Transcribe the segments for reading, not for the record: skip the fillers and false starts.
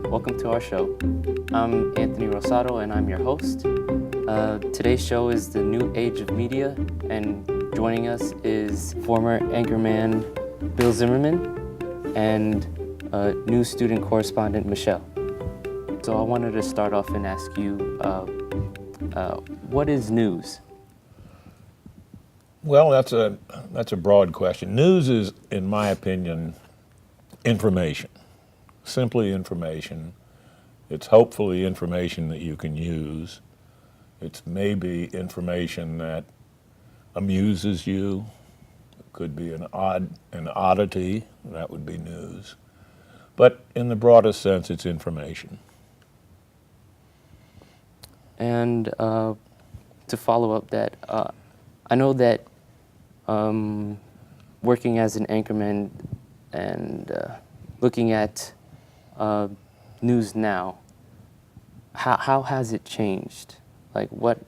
welcome to our show. I'm Anthony Rosado and I'm your host. Today's show is The New Age of Media, and joining us is former anchorman Bill Zimmerman and news student correspondent Michelle. So I wanted to start off and ask you, what is news? Well, that's a broad question. News is, in my opinion, information. Simply information. It's hopefully information that you can use. It's maybe information that amuses you. It could be an oddity. That would be news. But in the broadest sense, it's information. And to follow up that, I know that working as an anchorman and looking at news now, how has it changed? Like, what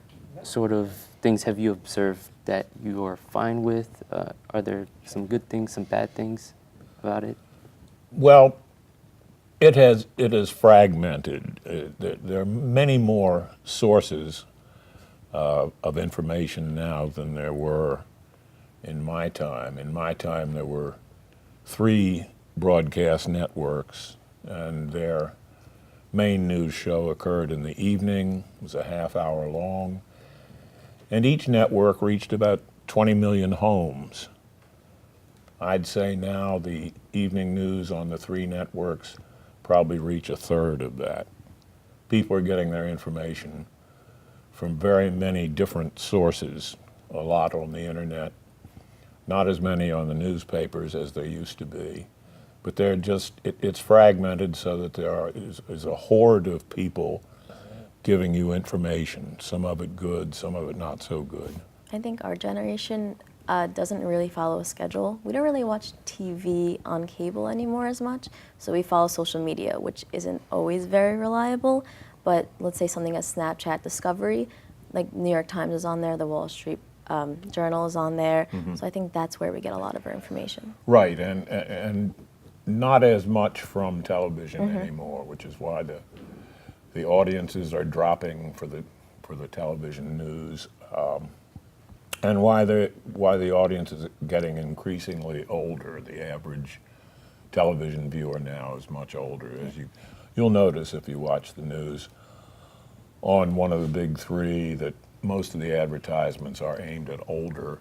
sort of things have you observed that you are fine with? Are there some good things, some bad things about it? Well, it is fragmented. There are many more sources of information now than there were in my time. In my time, there were 3 broadcast networks, and their main news show occurred in the evening. It was a half-hour long, and each network reached about 20 million homes. I'd say now the evening news on the 3 networks probably reach a third of that. People are getting their information from very many different sources, a lot on the internet, not as many on the newspapers as there used to be. But they're just, it's fragmented so that there is a horde of people giving you information, some of it good, some of it not so good. I think our generation doesn't really follow a schedule. We don't really watch TV on cable anymore as much, so we follow social media, which isn't always very reliable. But let's say something as Snapchat Discovery, like New York Times is on there, the Wall Street Journal is on there, so I think that's where we get a lot of our information. Right, and not as much from television anymore, which is why the audiences are dropping for the television news, and why the audience is getting increasingly older. The average television viewer now is much older, as you'll notice if you watch the news on one of the big 3 that most of the advertisements are aimed at older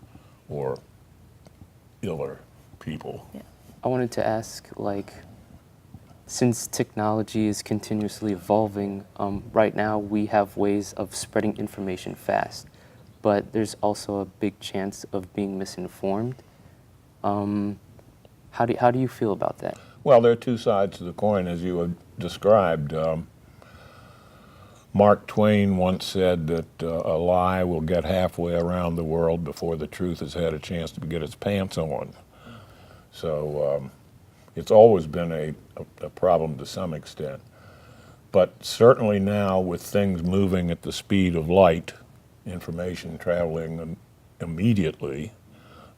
or iller people. Yeah. I wanted to ask, like, since technology is continuously evolving, right now we have ways of spreading information fast, but there's also a big chance of being misinformed. How do you feel about that? Well, there are 2 sides to the coin, as you have described. Mark Twain once said that a lie will get halfway around the world before the truth has had a chance to get its pants on. So it's always been a problem to some extent. But certainly now, with things moving at the speed of light, information traveling immediately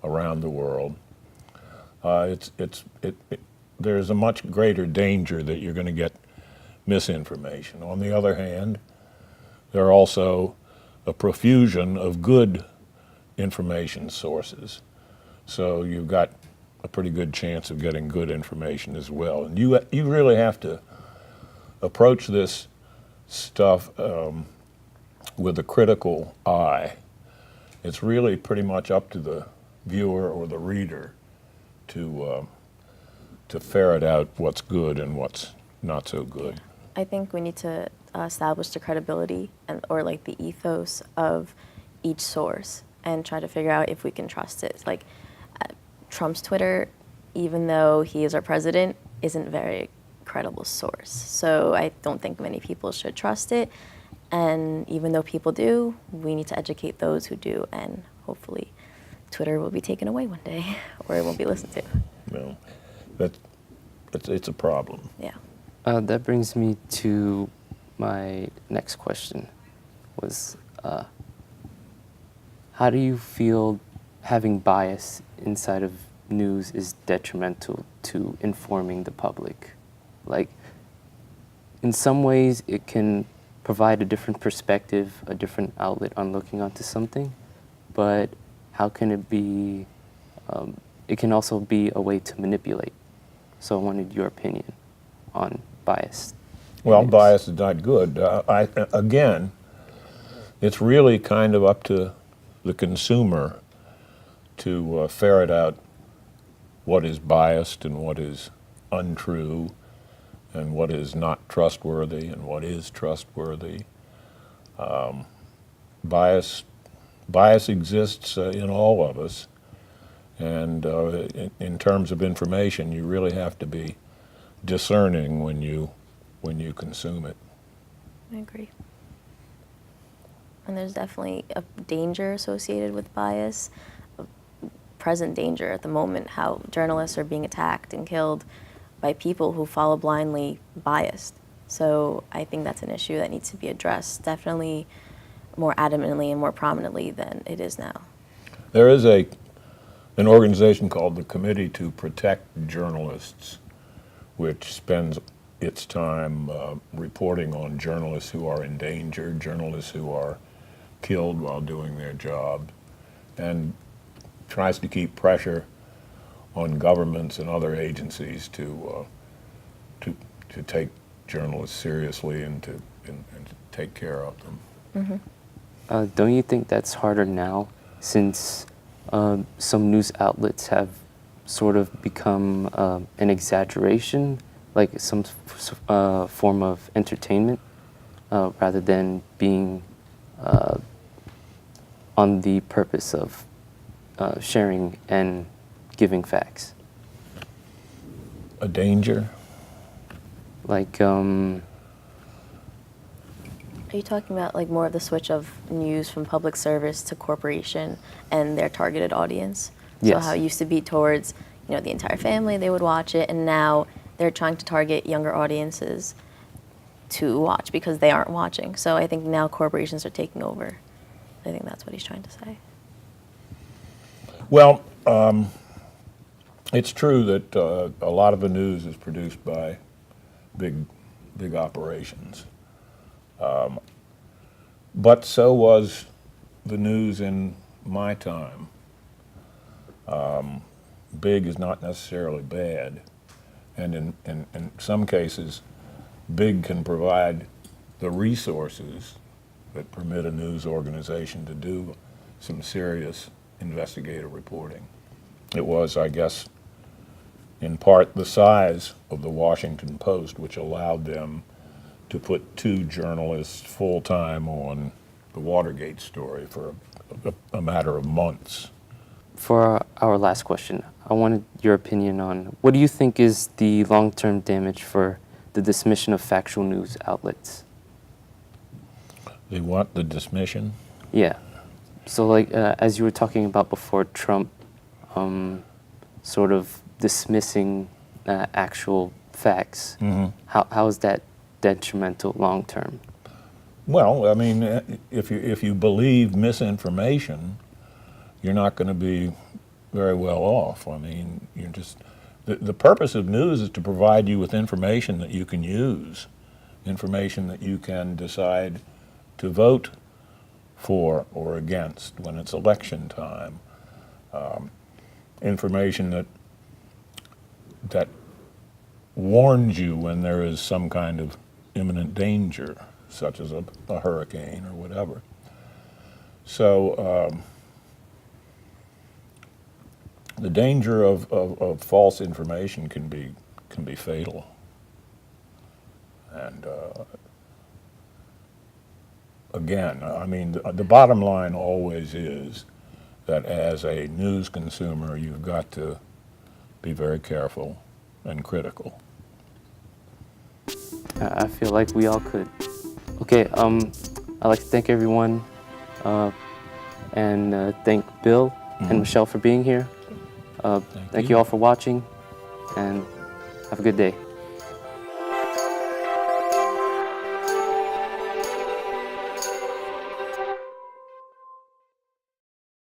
around the world, there's a much greater danger that you're going to get misinformation. On the other hand, there are also a profusion of good information sources. So you've got a pretty good chance of getting good information as well. And you really have to approach this stuff with a critical eye. It's really pretty much up to the viewer or the reader to ferret out what's good and what's not so good. I think we need to establish the credibility or like the ethos of each source and try to figure out if we can trust it. Like Trump's Twitter, even though he is our president, isn't a very credible source. So I don't think many people should trust it. And even though people do, we need to educate those who do, and hopefully Twitter will be taken away one day or it won't be listened to. Well, it's a problem. Yeah. That brings me to my next question, was how do you feel having bias inside of news is detrimental to informing the public? Like, in some ways it can provide a different perspective, a different outlet on looking onto something, but how can it be, it can also be a way to manipulate. So I wanted your opinion on bias. Well, news. bias is not good. Again, it's really kind of up to the consumer to ferret out what is biased and what is untrue and what is not trustworthy and what is trustworthy. Bias exists in all of us, and in terms of information, you really have to be discerning when you consume it. I agree. And there's definitely a danger associated with bias, a present danger at the moment, how journalists are being attacked and killed by people who follow blindly biased. So I think that's an issue that needs to be addressed definitely more adamantly and more prominently than it is now. There is an organization called the Committee to Protect Journalists, which spends its time reporting on journalists who are in danger, journalists who are killed while doing their job, and tries to keep pressure on governments and other agencies to take journalists seriously and to take care of them. Mm-hmm. Don't you think that's harder now, since some news outlets have sort of become an exaggeration, like some form of entertainment, rather than being on the purpose of sharing and giving facts? A danger? Like, Are you talking about like more of the switch of news from public service to corporation and their targeted audience? So Yes. how it used to be towards, the entire family, they would watch it, and now they're trying to target younger audiences to watch because they aren't watching. So I think now corporations are taking over. I think that's what he's trying to say. Well, it's true that a lot of the news is produced by big operations. But so was the news in my time. Big is not necessarily bad, and in some cases, big can provide the resources that permit a news organization to do some serious investigative reporting. It was, I guess, in part the size of the Washington Post which allowed them to put 2 journalists full-time on the Watergate story for a matter of months. for our last question, I wanted your opinion on what do you think is the long-term damage for the dismission of factual news outlets? They want the dismission? Yeah. So, like, as you were talking about before, Trump sort of dismissing actual facts. Mm-hmm. How is that detrimental long term? Well, I mean, if you believe misinformation, you're not going to be very well off. I mean, you're just the purpose of news is to provide you with information that you can use, information that you can decide to vote for or against when it's election time, information that warns you when there is some kind of imminent danger, such as a hurricane or whatever. So the danger of false information can be fatal, and again, I mean, the bottom line always is that as a news consumer, you've got to be very careful and critical. I feel like we all could. Okay, I'd like to thank everyone and thank Bill and Michelle for being here. Thank you all for watching, and have a good day.